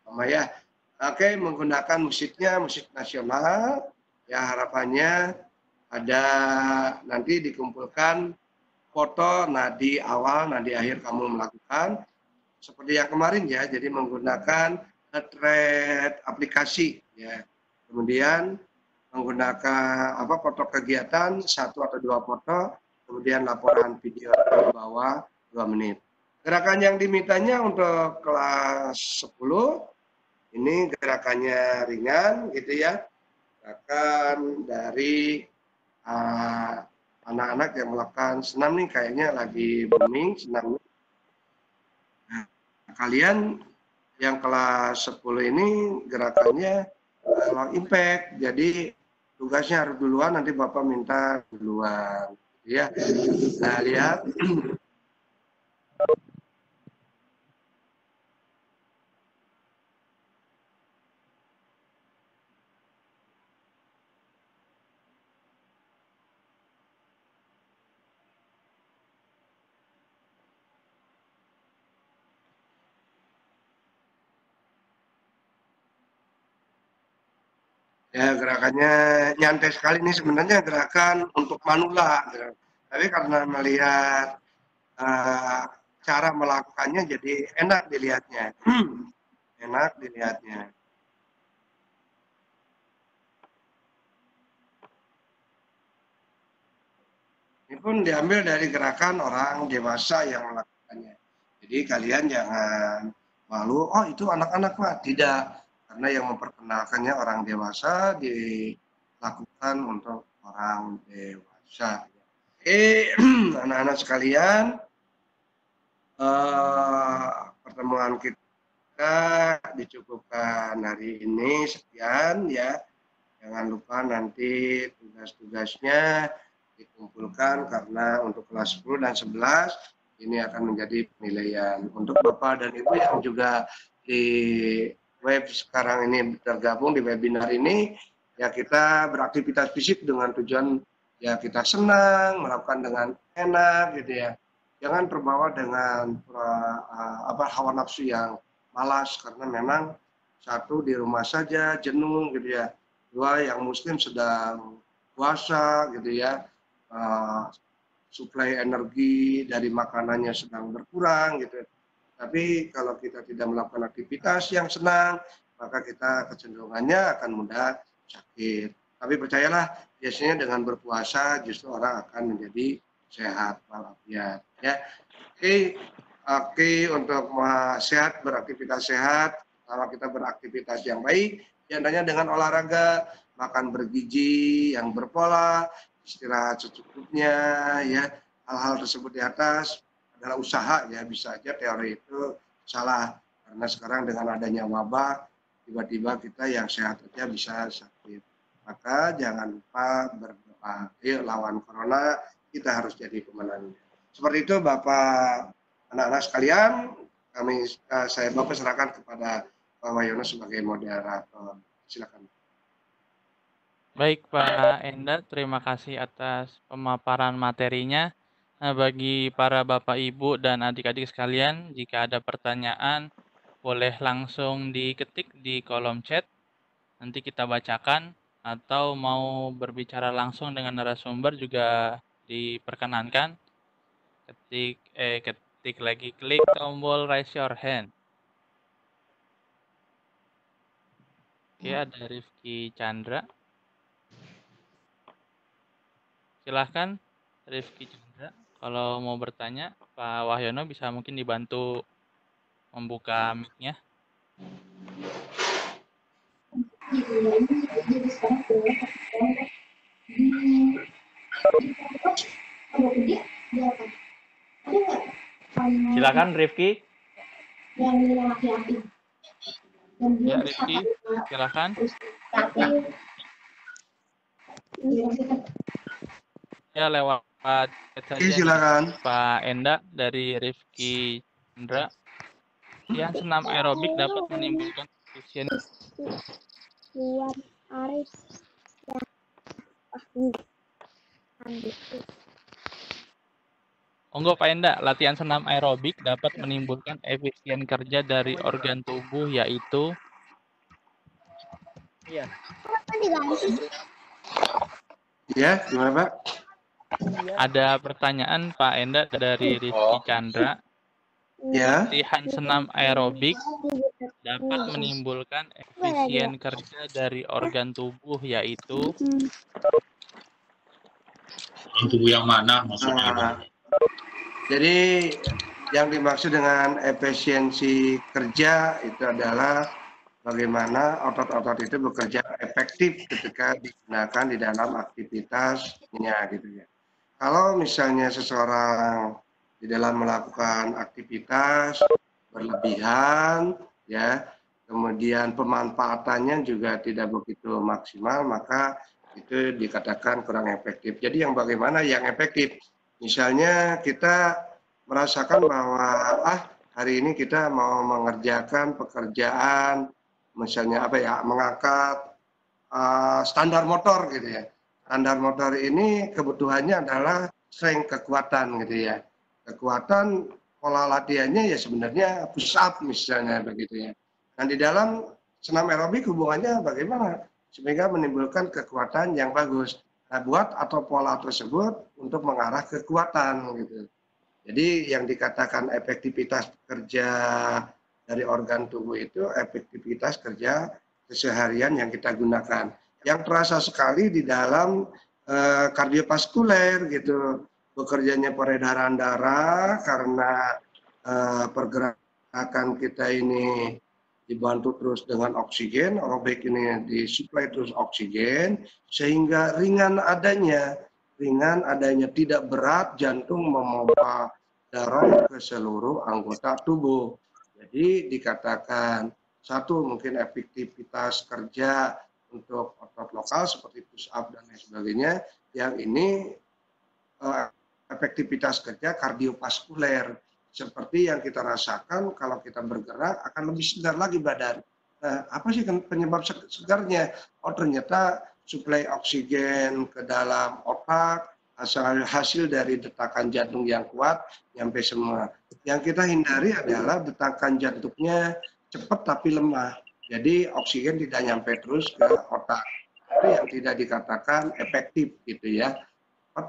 sama ya. Oke, menggunakan musiknya musik nasional ya, harapannya ada nanti dikumpulkan foto nadi awal nadi akhir kamu melakukan seperti yang kemarin ya, jadi menggunakan thread aplikasi ya. Kemudian menggunakan foto kegiatan 1 atau 2 foto, kemudian laporan video di bawah 2 menit. Gerakan yang dimintanya untuk kelas 10 ini gerakannya ringan gitu ya. Gerakan dari anak-anak yang melakukan senam nih, kayaknya lagi booming senam. Nah, kalian yang kelas 10 ini gerakannya low impact, jadi tugasnya harus duluan, nanti Bapak minta duluan ya. Nah, lihat ya, gerakannya nyantai sekali nih, sebenarnya gerakan untuk manula gitu. Tapi karena melihat cara melakukannya jadi enak dilihatnya. Enak dilihatnya. Ini pun diambil dari gerakan orang dewasa yang melakukannya. Jadi kalian jangan malu, oh itu anak-anak Pak. Tidak, karena yang memperkenalkannya orang dewasa dilakukan untuk orang dewasa. Anak-anak sekalian, pertemuan kita dicukupkan hari ini sekian ya. Jangan lupa nanti tugas-tugasnya dikumpulkan karena untuk kelas 10 dan 11 ini akan menjadi penilaian. Untuk Bapak dan Ibu yang juga di web sekarang ini tergabung di webinar ini, ya kita beraktivitas fisik dengan tujuan ya kita senang, melakukan dengan enak gitu ya. Jangan terbawa dengan hawa nafsu yang malas karena memang satu di rumah saja jenuh gitu ya. Dua yang muslim sedang puasa gitu ya, suplai energi dari makanannya sedang berkurang gitu. Tapi kalau kita tidak melakukan aktivitas yang senang, maka kita kecenderungannya akan mudah sakit. Tapi percayalah, biasanya dengan berpuasa justru orang akan menjadi sehat walafiat. Ya, oke untuk sehat, beraktivitas sehat, kalau kita beraktivitas yang baik, diantaranya dengan olahraga, makan bergizi yang berpola, istirahat secukupnya, ya hal-hal tersebut di atas adalah usaha ya, bisa aja teori itu salah karena sekarang dengan adanya wabah tiba-tiba kita yang sehat aja bisa sakit. Maka jangan lupa berdoa, yuk lawan corona, kita harus jadi pemenang. Seperti itu Bapak, anak-anak sekalian, saya Bapak serahkan kepada Pak Wahyono sebagai moderator. Silakan. Baik Pak Enda, terima kasih atas pemaparan materinya. Nah, bagi para Bapak Ibu dan adik-adik sekalian, jika ada pertanyaan, boleh langsung diketik di kolom chat. Nanti kita bacakan, atau mau berbicara langsung dengan narasumber juga diperkenankan. Ketik lagi, klik tombol raise your hand. Oke, ada Rifki Chandra. Silahkan Rifki Chandra, kalau mau bertanya, Pak Wahyono bisa mungkin dibantu membuka mic-nya. Silakan Rifki. Ya Rifki, silakan. Ya lewat chat saja. Silakan. Pak Enda dari Rifki Chandra. Latihan senam aerobik dapat menimbulkan efisiensi. Monggo Pak Enda, latihan senam aerobik dapat menimbulkan efisien kerja dari organ tubuh yaitu. Iya. Ya, gimana Pak? Ada pertanyaan Pak Enda dari Rifki Chandra. Ya. Latihan senam aerobik dapat menimbulkan efisien kerja dari organ tubuh yaitu. Organ tubuh yang mana maksudnya? Jadi yang dimaksud dengan efisiensi kerja itu adalah bagaimana otot-otot itu bekerja efektif ketika digunakan di dalam aktivitasnya gitu ya. Kalau misalnya seseorang di dalam melakukan aktivitas berlebihan ya, kemudian pemanfaatannya juga tidak begitu maksimal, maka itu dikatakan kurang efektif. Jadi yang bagaimana yang efektif? Misalnya kita merasakan bahwa hari ini kita mau mengerjakan pekerjaan misalnya mengangkat standar motor gitu ya. Standar motor ini kebutuhannya adalah strength, kekuatan gitu ya. Kekuatan pola latihannya ya sebenarnya push up misalnya begitu ya. Dan di dalam senam aerobik hubungannya bagaimana? Sehingga menimbulkan kekuatan yang bagus. Nah, buat atau pola tersebut untuk mengarah kekuatan gitu. Jadi yang dikatakan efektivitas kerja dari organ tubuh itu efektivitas kerja keseharian yang kita gunakan. Yang terasa sekali di dalam kardiovaskuler gitu, bekerjanya peredaran darah karena pergerakan kita ini dibantu terus dengan oksigen, aerobik ini disuplai terus oksigen, sehingga ringan adanya ringan, adanya tidak berat, jantung memompa darah ke seluruh anggota tubuh. Jadi dikatakan satu mungkin efektivitas kerja untuk otot lokal seperti push up dan lain sebagainya, yang ini efektivitas kerja kardiovaskuler seperti yang kita rasakan kalau kita bergerak akan lebih segar lagi badan. Nah, apa sih penyebab segarnya? Oh, ternyata suplai oksigen ke dalam otak hasil dari detakan jantung yang kuat nyampe semua. Yang kita hindari adalah detakan jantungnya cepat tapi lemah. Jadi oksigen tidak nyampe terus ke otak. Itu yang tidak dikatakan efektif gitu ya,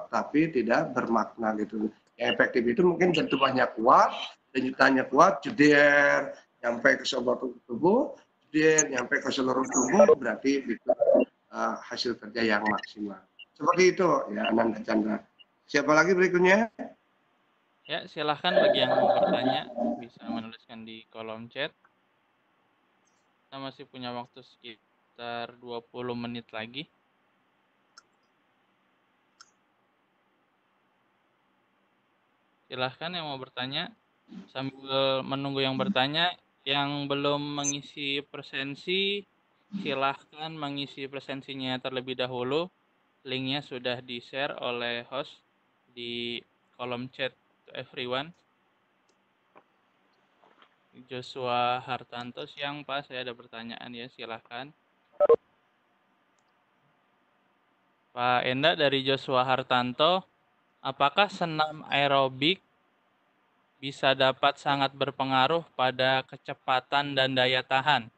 tapi tidak bermakna gitu. Yang efektif itu mungkin bentukannya kuat, denyutannya kuat, jeder, nyampe ke seluruh tubuh, jeder, nyampe ke seluruh tubuh, berarti itu hasil kerja yang maksimal. Seperti itu ya, Ananda Chandra. Siapa lagi berikutnya? Ya, silahkan bagi yang mau bertanya bisa menuliskan di kolom chat. Kita masih punya waktu sekitar 20 menit lagi. Silahkan yang mau bertanya. Sambil menunggu yang bertanya, yang belum mengisi presensi, silahkan mengisi presensinya terlebih dahulu. Linknya sudah di-share oleh host di kolom chat to everyone. Joshua Hartanto, siang Pak, saya ada pertanyaan ya, silahkan. Pak Enda dari Joshua Hartanto, apakah senam aerobik bisa dapat sangat berpengaruh pada kecepatan dan daya tahan?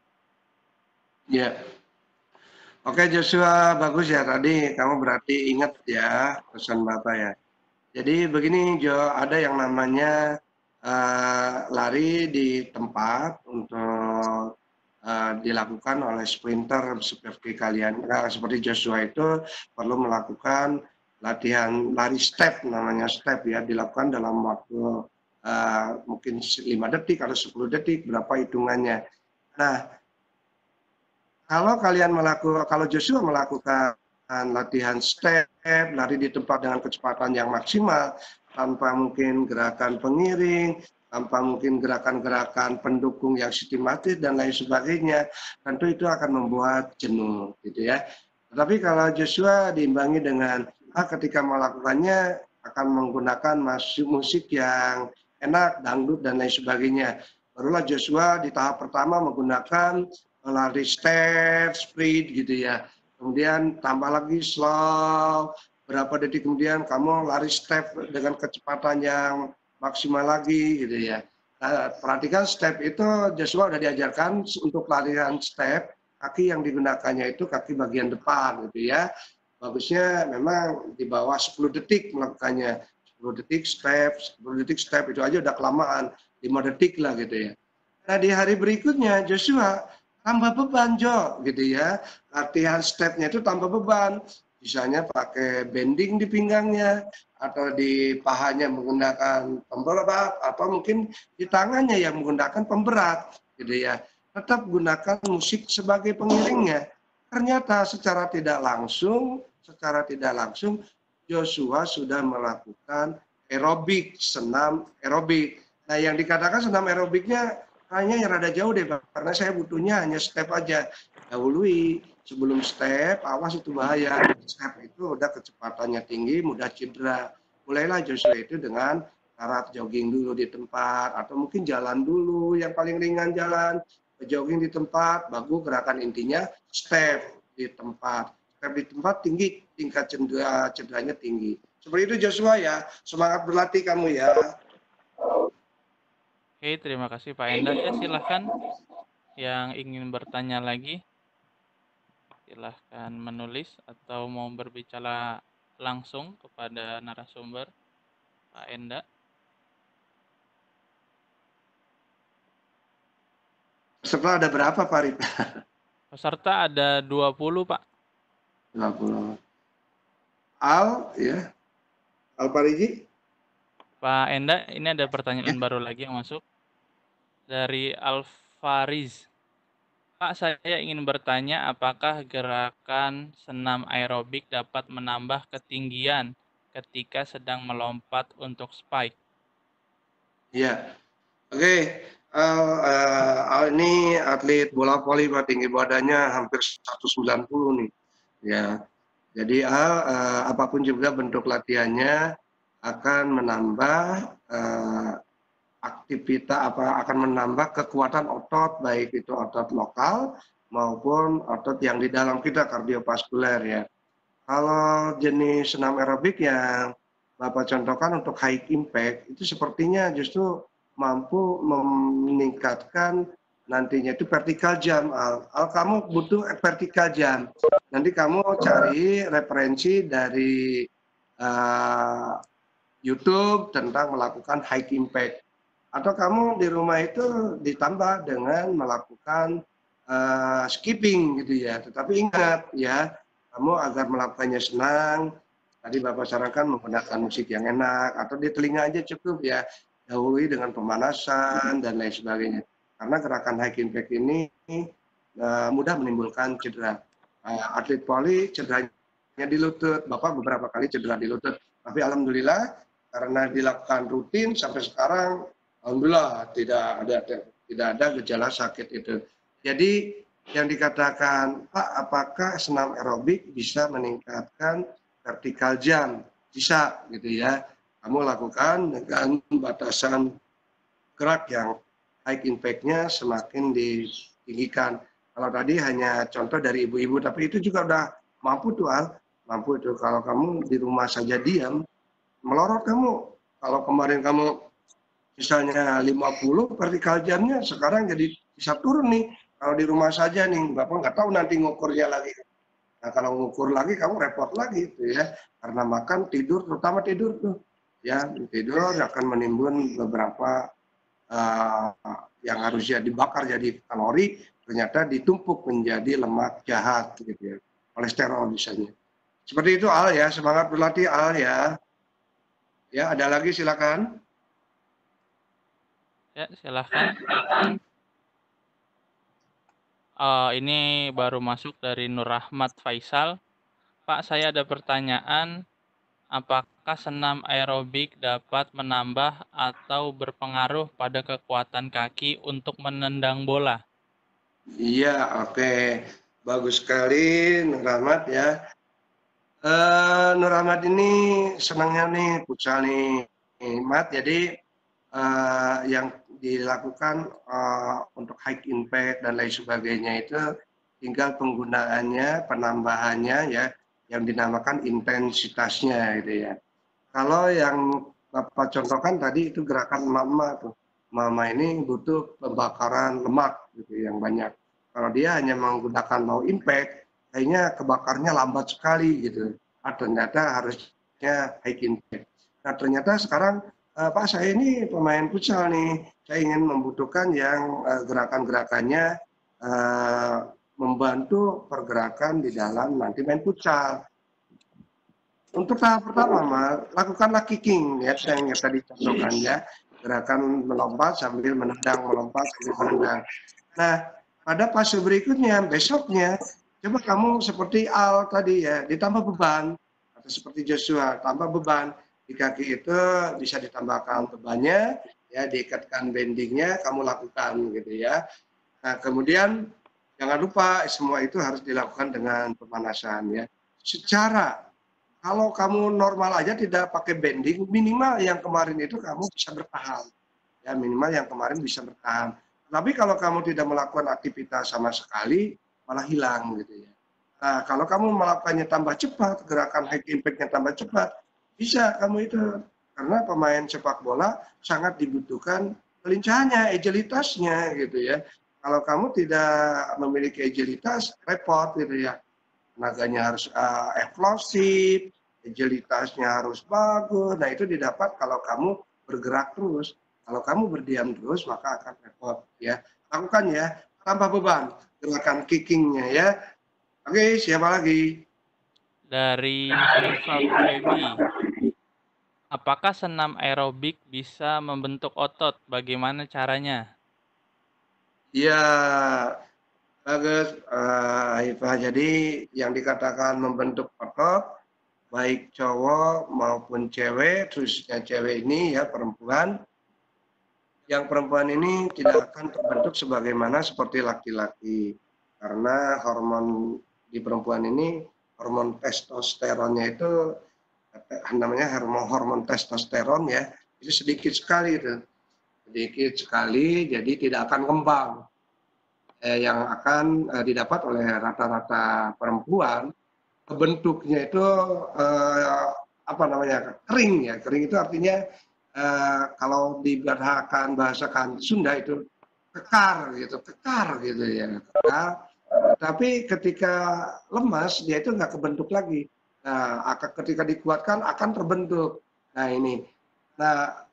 Ya. Oke Joshua, bagus ya tadi kamu berarti ingat ya pesan Bapak ya. Jadi begini Jo, ada yang namanya lari di tempat untuk dilakukan oleh sprinter seperti kalian, seperti Joshua itu perlu melakukan latihan lari step, namanya step ya, dilakukan dalam waktu mungkin 5 detik atau 10 detik, berapa hitungannya. Nah, kalau Joshua melakukan latihan step, lari di tempat dengan kecepatan yang maksimal, tanpa mungkin gerakan pengiring, tanpa mungkin gerakan-gerakan pendukung yang sistematis dan lain sebagainya, tentu itu akan membuat jenuh, gitu ya. Tetapi kalau Joshua diimbangi dengan ketika melakukannya akan menggunakan musik yang enak, dangdut dan lain sebagainya. Barulah Joshua di tahap pertama menggunakan lari step, sprint gitu ya. Kemudian tambah lagi slow, berapa detik kemudian kamu lari step dengan kecepatan yang maksimal lagi gitu ya. Nah, perhatikan step itu Joshua sudah diajarkan untuk latihan step, kaki yang digunakannya itu kaki bagian depan gitu ya. Bagusnya memang di bawah 10 detik melakukannya. 10 detik step, 10 detik step itu aja udah kelamaan, 5 detik lah gitu ya. Nah di hari berikutnya Joshua tambah beban Jo gitu ya, latihan stepnya itu tambah beban, misalnya pakai bending di pinggangnya atau di pahanya menggunakan pemberat atau mungkin di tangannya yang menggunakan pemberat gitu ya. Tetap gunakan musik sebagai pengiringnya. Ternyata secara tidak langsung Joshua sudah melakukan aerobik, senam aerobik. Nah yang dikatakan senam aerobiknya kayaknya yang rada jauh deh, karena saya butuhnya hanya step aja. Dahului, sebelum step, awas itu bahaya. Step itu udah kecepatannya tinggi, mudah cedera. Mulailah Joshua itu dengan cara jogging dulu di tempat, atau mungkin jalan dulu, yang paling ringan jalan. Jogging di tempat, bagus gerakan intinya, step di tempat. Step di tempat tinggi, tingkat cederanya tinggi. Seperti itu Joshua ya, semangat berlatih kamu ya. Oke, terima kasih Pak Enda. Ya, silahkan yang ingin bertanya lagi, silahkan menulis atau mau berbicara langsung kepada narasumber Pak Enda. Peserta ada berapa Pak Rip? Peserta ada 20 Pak. 20. Al, ya. Al Parigi. Pak Enda, ini ada pertanyaan baru lagi yang masuk dari Alfariz. Pak, saya ingin bertanya apakah gerakan senam aerobik dapat menambah ketinggian ketika sedang melompat untuk spike? Iya. Oke. Ini atlet bola voli Pak, tinggi badannya hampir 190 nih. Ya. Jadi apapun juga bentuk latihannya akan menambah akan menambah kekuatan otot, baik itu otot lokal maupun otot yang di dalam kita, kardiovaskuler ya. Kalau jenis senam aerobik yang Bapak contohkan untuk high impact, itu sepertinya justru mampu meningkatkan nantinya itu vertical jump. Kamu butuh vertical jump. Nanti kamu cari referensi dari YouTube tentang melakukan high impact. Atau kamu di rumah itu ditambah dengan melakukan skipping gitu ya. Tetapi ingat ya, kamu agar melakukannya senang, tadi Bapak sarankan menggunakan musik yang enak, atau di telinga aja cukup ya, dahului dengan pemanasan dan lain sebagainya. Karena gerakan high impact ini mudah menimbulkan cedera. Atlet voli cederanya di lutut, Bapak beberapa kali cedera di lutut. Tapi alhamdulillah karena dilakukan rutin sampai sekarang, alhamdulillah tidak ada gejala sakit itu. Jadi yang dikatakan, Pak, apakah senam aerobik bisa meningkatkan vertical jump? Bisa, gitu ya. Kamu lakukan dengan batasan gerak yang high impact-nya semakin ditinggikan. Kalau tadi hanya contoh dari ibu-ibu, tapi itu juga udah mampu tuh, mampu itu. Kalau kamu di rumah saja diam, melorot kamu. Kalau kemarin kamu misalnya 50 vertical jump-nya, sekarang jadi bisa turun nih. Kalau di rumah saja nih, Bapak nggak tahu nanti ngukurnya lagi. Nah, kalau ngukur lagi kamu repot lagi tuh ya. Karena makan, tidur, terutama tidur tuh. Ya, tidur akan menimbun beberapa yang harusnya dibakar jadi kalori, ternyata ditumpuk menjadi lemak jahat gitu ya. Kolesterol misalnya. Seperti itu Al ya, semangat berlatih Al ya. Ya, ada lagi silakan. Ya, silahkan. Ini baru masuk dari Nur Rahmat Faisal. Pak, saya ada pertanyaan. Apakah senam aerobik dapat menambah atau berpengaruh pada kekuatan kaki untuk menendang bola? Iya, oke. Bagus sekali Nur Rahmat ya. Nur Rahmat ini senangnya nih futsal nih, Mat. Jadi yang dilakukan untuk high impact dan lain sebagainya itu tinggal penggunaannya, penambahannya ya, yang dinamakan intensitasnya gitu ya. Kalau yang Bapak contohkan tadi itu gerakan mama tuh. Mama ini butuh pembakaran lemak gitu yang banyak. Kalau dia hanya menggunakan low impact, kayaknya kebakarnya lambat sekali gitu. Ternyata harusnya high impact. Nah ternyata sekarang Pak saya ini pemain futsal nih, saya ingin membutuhkan yang gerakan-gerakannya membantu pergerakan di dalam nanti main futsal. Untuk tahap pertama, lakukanlah kicking ya, yang tadi contohkan ya, gerakan melompat sambil menendang, melompat sambil menendang. Nah, pada fase berikutnya, besoknya, coba kamu seperti Al tadi ya, ditambah beban, atau seperti Joshua, tambah beban. Di kaki itu bisa ditambahkan bebannya, ya, diikatkan bendingnya, kamu lakukan gitu ya. Nah, kemudian jangan lupa semua itu harus dilakukan dengan pemanasan ya. Kalau kamu normal aja tidak pakai bending, minimal yang kemarin itu kamu bisa bertahan. Ya, minimal yang kemarin bisa bertahan. Tapi kalau kamu tidak melakukan aktivitas sama sekali, malah hilang gitu ya. Nah, kalau kamu melakukannya tambah cepat, gerakan high impact-nya tambah cepat, bisa kamu itu. Karena pemain sepak bola sangat dibutuhkan kelincahannya, agilitasnya gitu ya. Kalau kamu tidak memiliki agilitas, repot gitu ya. Tenaganya harus eksplosif, agilitasnya harus bagus. Nah itu didapat kalau kamu bergerak terus. Kalau kamu berdiam terus maka akan repot ya. Lakukan ya, tambah beban gerakan kickingnya ya. Oke, siapa lagi? Dari Syifa Febi. Apakah senam aerobik bisa membentuk otot? Bagaimana caranya? Ya, bagus, Haifah. Jadi yang dikatakan membentuk otot, baik cowok maupun cewek, khususnya cewek ini ya perempuan, yang perempuan ini tidak akan terbentuk sebagaimana seperti laki-laki. Karena hormon di perempuan ini, hormon testosteronnya itu namanya hormon testosteron ya, itu sedikit sekali itu. Sedikit sekali, jadi tidak akan kembang. Yang akan didapat oleh rata-rata perempuan, bentuknya itu apa namanya, kering ya. Kering itu artinya kalau bahasakan Sunda itu kekar gitu ya, kekar. Tapi ketika lemas dia itu nggak kebentuk lagi. Nah, ketika dikuatkan akan terbentuk. Nah ini, nah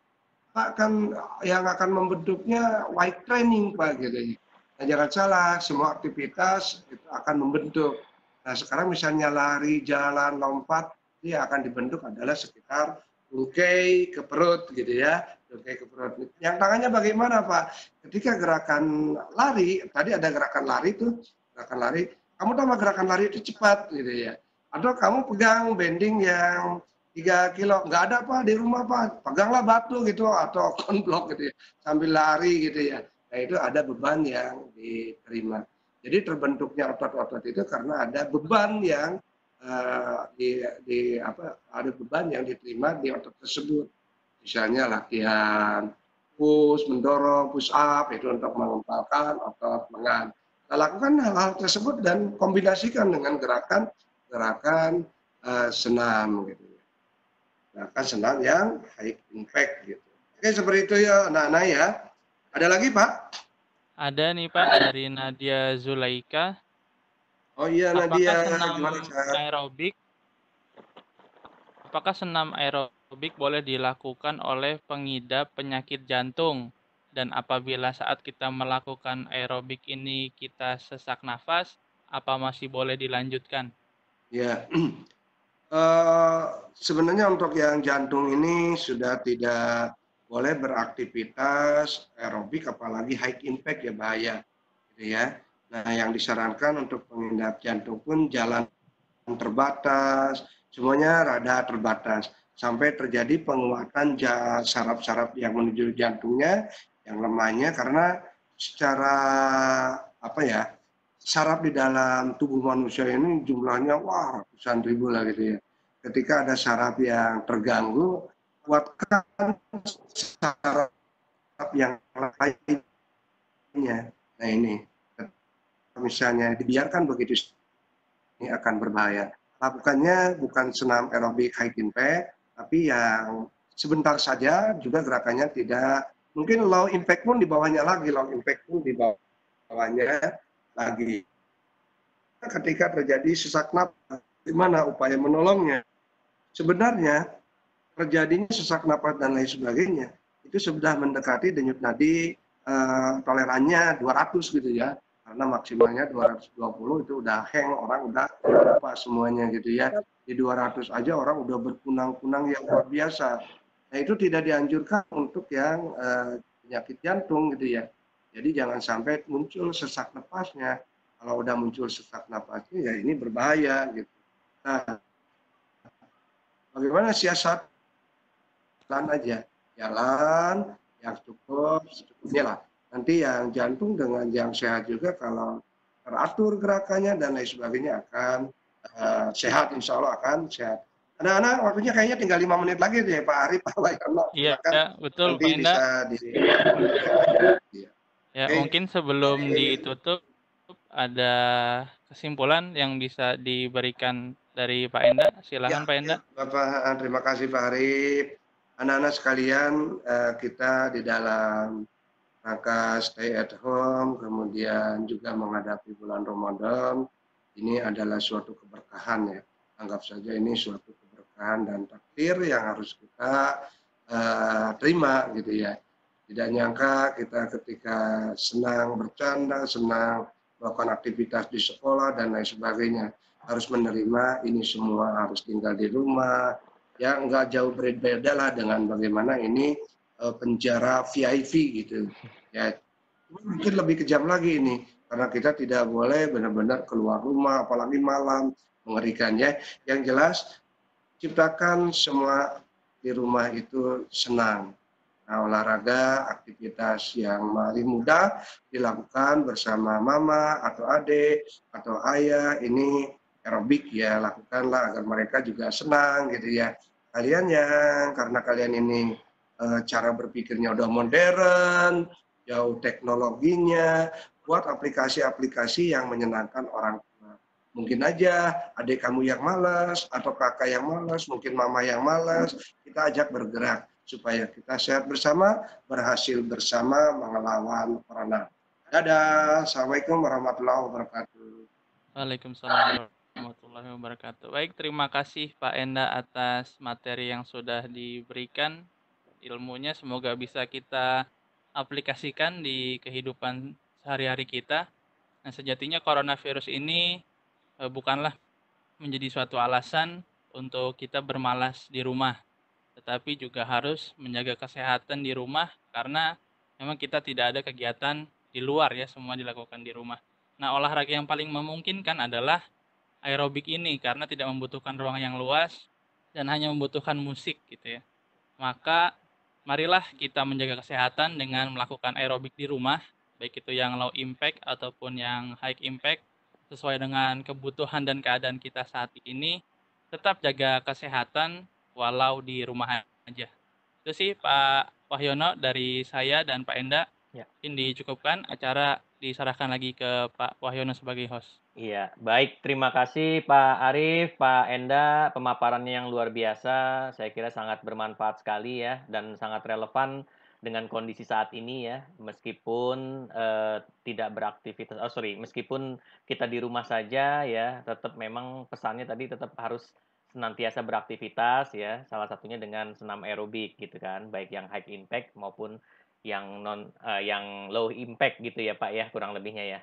Pak kan yang akan membentuknya weight training Pak gitu. Nah jangan salah, semua aktivitas itu akan membentuk. Nah sekarang misalnya lari, jalan, lompat, dia akan dibentuk adalah sekitar tungkai ke perut gitu ya, tungkai ke perut. Yang tangannya bagaimana Pak? Ketika gerakan lari, tadi ada gerakan lari tuh, gerakan lari, kamu tahu gerakan lari itu cepat gitu ya. Atau kamu pegang bending yang 3 kilo, nggak ada Pak di rumah Pak, peganglah batu gitu atau konblok gitu ya, sambil lari gitu ya. Nah itu ada beban yang diterima. Jadi terbentuknya otot-otot itu karena ada beban yang ada beban yang diterima di otot tersebut. Misalnya latihan push, mendorong, push up itu untuk mengempalkan otot lengan. Kita lakukan hal-hal tersebut dan kombinasikan dengan gerakan senam gitu. Gerakan senam yang high impact gitu. Oke seperti itu ya anak-anak ya. Ada lagi Pak? Ada nih Pak dari Nadia Zulaika. Oh iya Apakah Nadia, senam gimana Kak? aerobik? Apakah senam aerobik boleh dilakukan oleh pengidap penyakit jantung? Dan apabila saat kita melakukan aerobik ini kita sesak nafas, apa masih boleh dilanjutkan? Ya, sebenarnya untuk yang jantung ini sudah tidak boleh beraktivitas aerobik apalagi high impact ya bahaya gitu ya. Nah, yang disarankan untuk pengidap jantung pun jalan terbatas, semuanya rada terbatas sampai terjadi penguatan saraf-saraf yang menuju jantungnya yang lemahnya karena secara apa ya, saraf di dalam tubuh manusia ini jumlahnya wah ratusan ribu lah gitu ya. Ketika ada saraf yang terganggu, kuatkan saraf yang lainnya. Nah ini, misalnya dibiarkan begitu ini akan berbahaya. Lakukannya bukan senam aerobik high impact, tapi yang sebentar saja juga gerakannya tidak, mungkin low impact pun di bawahnya lagi, low impact pun di bawahnya lagi. Ketika terjadi sesak napas, di mana upaya menolongnya? Sebenarnya terjadinya sesak napas dan lain sebagainya itu sudah mendekati denyut nadi tolerannya 200 gitu ya, karena maksimalnya 220 itu udah hang, orang udah lupa semuanya gitu ya. Di 200 aja orang udah berkunang-kunang yang luar biasa. Nah itu tidak dianjurkan untuk yang penyakit jantung gitu ya. Jadi jangan sampai muncul sesak napasnya. Kalau udah muncul sesak napasnya ya ini berbahaya gitu. Nah, bagaimana siasat? Jalan aja, jalan yang cukup secukupnya lah. Nanti yang jantung dengan yang sehat juga kalau teratur gerakannya dan lain sebagainya akan sehat, insya Allah akan sehat. Anak-anak waktunya kayaknya tinggal 5 menit lagi deh Pak Arif, Pak Wayono. Iya, Silakan betul nanti Pak Enda. bisa di. Ya, Oke. mungkin sebelum ditutup ada kesimpulan yang bisa diberikan dari Pak Enda. Silakan Pak Enda. Bapak, terima kasih Pak Arif. Anak-anak sekalian, kita di dalam rangka stay at home, kemudian juga menghadapi bulan Ramadan, ini adalah suatu keberkahan ya. Anggap saja ini suatu keberkahan dan takdir yang harus kita terima gitu ya. Tidak nyangka kita ketika senang bercanda, senang melakukan aktivitas di sekolah dan lain sebagainya, harus menerima ini semua, harus tinggal di rumah, ya nggak jauh berbeda lah dengan bagaimana ini penjara VIP gitu ya. Mungkin lebih kejam lagi ini karena kita tidak boleh benar-benar keluar rumah apalagi malam, mengerikan ya. Yang jelas ciptakan semua di rumah itu senang. Nah, olahraga, aktivitas yang paling mudah dilakukan bersama mama atau adik atau ayah, ini aerobik ya, lakukanlah agar mereka juga senang gitu ya. Kalian yang karena kalian ini cara berpikirnya udah modern, jauh teknologinya, buat aplikasi-aplikasi yang menyenangkan orang tua. Mungkin aja adik kamu yang malas atau kakak yang malas, mungkin mama yang malas, kita ajak bergerak supaya kita sehat bersama, berhasil bersama melawan corona. Dadah, Assalamualaikum warahmatullahi wabarakatuh. Waalaikumsalam warahmatullahi wabarakatuh. Baik, terima kasih Pak Enda atas materi yang sudah diberikan. Ilmunya semoga bisa kita aplikasikan di kehidupan sehari-hari kita. Nah, sejatinya coronavirus ini bukanlah menjadi suatu alasan untuk kita bermalas di rumah, tetapi juga harus menjaga kesehatan di rumah karena memang kita tidak ada kegiatan di luar ya, semua dilakukan di rumah. Nah, olahraga yang paling memungkinkan adalah aerobik ini karena tidak membutuhkan ruang yang luas dan hanya membutuhkan musik gitu ya. Maka marilah kita menjaga kesehatan dengan melakukan aerobik di rumah, baik itu yang low impact ataupun yang high impact, sesuai dengan kebutuhan dan keadaan kita saat ini. Tetap jaga kesehatan walau di rumah aja. Itu sih Pak Wahyono dari saya dan Pak Enda. Ya. Mungkin dicukupkan, acara diserahkan lagi ke Pak Wahyono sebagai host. Iya, baik. Terima kasih Pak Arif, Pak Enda, pemaparannya yang luar biasa. Saya kira sangat bermanfaat sekali ya, dan sangat relevan dengan kondisi saat ini ya. Meskipun tidak beraktivitas, meskipun kita di rumah saja ya, tetap memang pesannya tadi tetap harus senantiasa beraktivitas ya. Salah satunya dengan senam aerobik gitu kan, baik yang high impact maupun yang low impact gitu ya Pak ya, kurang lebihnya ya.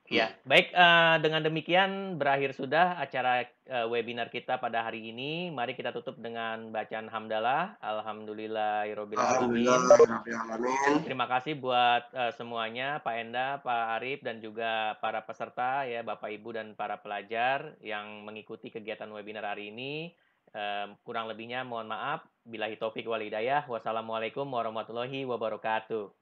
Ya, baik, dengan demikian berakhir sudah acara, webinar kita pada hari ini. Mari kita tutup dengan bacaan hamdalah. Alhamdulillahirabbil alamin. Alhamdulillahirrahmanirrahim. Terima kasih buat, semuanya, Pak Enda, Pak Arif, dan juga para peserta ya, Bapak Ibu dan para pelajar yang mengikuti kegiatan webinar hari ini. Kurang lebihnya mohon maaf. Billahi taufik wal hidayah. Wassalamualaikum warahmatullahi wabarakatuh.